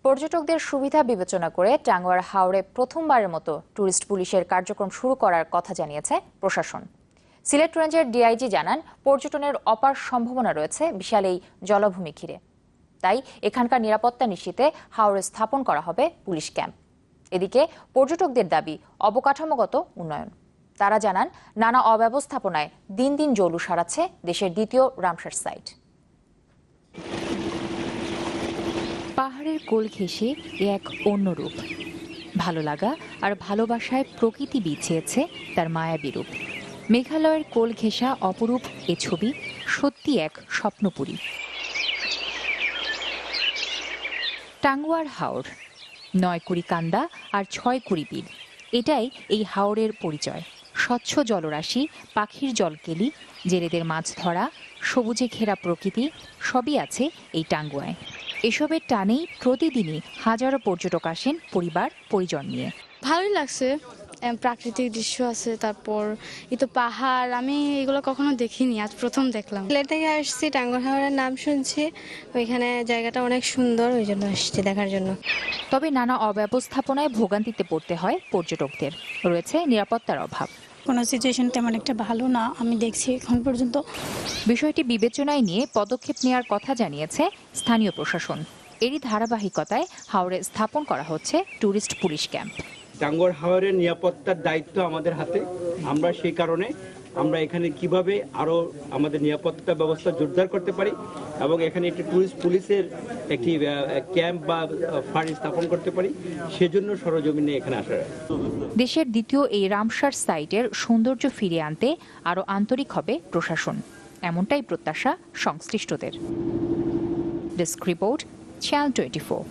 পর্যটকদের সুবিধা বিবেচনা করে টাঙ্গুয়ার হাওরে প্রথমবারের মতো ট্যুরিস্ট পুলিশের কার্যক্রম শুরু করার কথা জানিয়েছে প্রশাসন। সিলেট রেঞ্জের ডিআইজি জানান, পর্যটনের অপার সম্ভাবনা রয়েছে বিশাল এই জলাভূমি ঘিরে। তাই এখানকার নিরাপত্তা নিশ্চিতে হাওরে স্থাপন করা হবে পুলিশ ক্যাম্প। এদিকে পর্যটকদের দাবি অবকাঠামোগত উন্নয়ন। তারা জানান, নানা অব্যবস্থাপনায় দিন দিন জৌলুস হারাচ্ছে দেশের দ্বিতীয় রামসার সাইট। পাহাড়ের কোল ঘেঁষে এক অন্য রূপ, ভালো লাগা আর ভালোবাসায় প্রকৃতি বিছিয়েছে তার মায়াবী রূপ। মেঘালয়ের কোল ঘেঁষা অপরূপ এ ছবি সত্যি এক স্বপ্নপুরী। টাঙ্গুয়ার হাওর, 9 কুড়ি কান্দা আর 6 কুড়ি বিল, এটাই এই হাওরের পরিচয়। স্বচ্ছ জলরাশি, পাখির জলকেলি, জেলেদের মাছ ধরা, সবুজে ঘেরা প্রকৃতি সবই আছে এই টাঙ্গুয়ায়। এসবের টানেই প্রতিদিনই হাজারো পর্যটক আসেন পরিবার পরিজন নিয়ে। ভালোই লাগছে, প্রাকৃতিক দৃশ্য আছে, তারপর এই তো পাহাড়, আমি এগুলো কখনো দেখিনি, আজ প্রথম দেখলাম। সিলেট থেকে আসছি, টাঙ্গুয়ার হাওরের নাম শুনছি, ওইখানে জায়গাটা অনেক সুন্দর, ওই জন্য আসছি দেখার জন্য। তবে নানা অব্যবস্থাপনায় ভোগান্তিতে পড়তে হয় পর্যটকদের। রয়েছে নিরাপত্তার অভাব। কোনো সিচুয়েশন তেমন একটা ভালো না আমি দেখছি এখন পর্যন্ত। বিষয়টি বিবেচনায় নিয়ে পদক্ষেপ নেওয়ার কথা জানিয়েছে স্থানীয় প্রশাসন। এরই ধারাবাহিকতায় হাওরে স্থাপন করা হচ্ছে ট্যুরিস্ট পুলিশ ক্যাম্প। টাঙ্গুয়ার হাওরের নিরাপত্তার দায়িত্ব আমাদের হাতে। আমরা সেই কারণে আমরা এখানে কিভাবে আরো আমাদের নিরাপত্তা ব্যবস্থা জোরদার করতে পারি এবং এখানে একটি ট্যুরিস্ট পুলিশের একটি ক্যাম্প বা ফাঁড়ি স্থাপন করতে পারি, সেজন্য সরজমিনে এখানে আসা। দেশের দ্বিতীয় এই রামসার সাইটের সৌন্দর্য ফিরিয়ে আনতে আরো আন্তরিক হবে প্রশাসন, এমনটাই প্রত্যাশা সংশ্লিষ্টদের। Desk report, channel 24।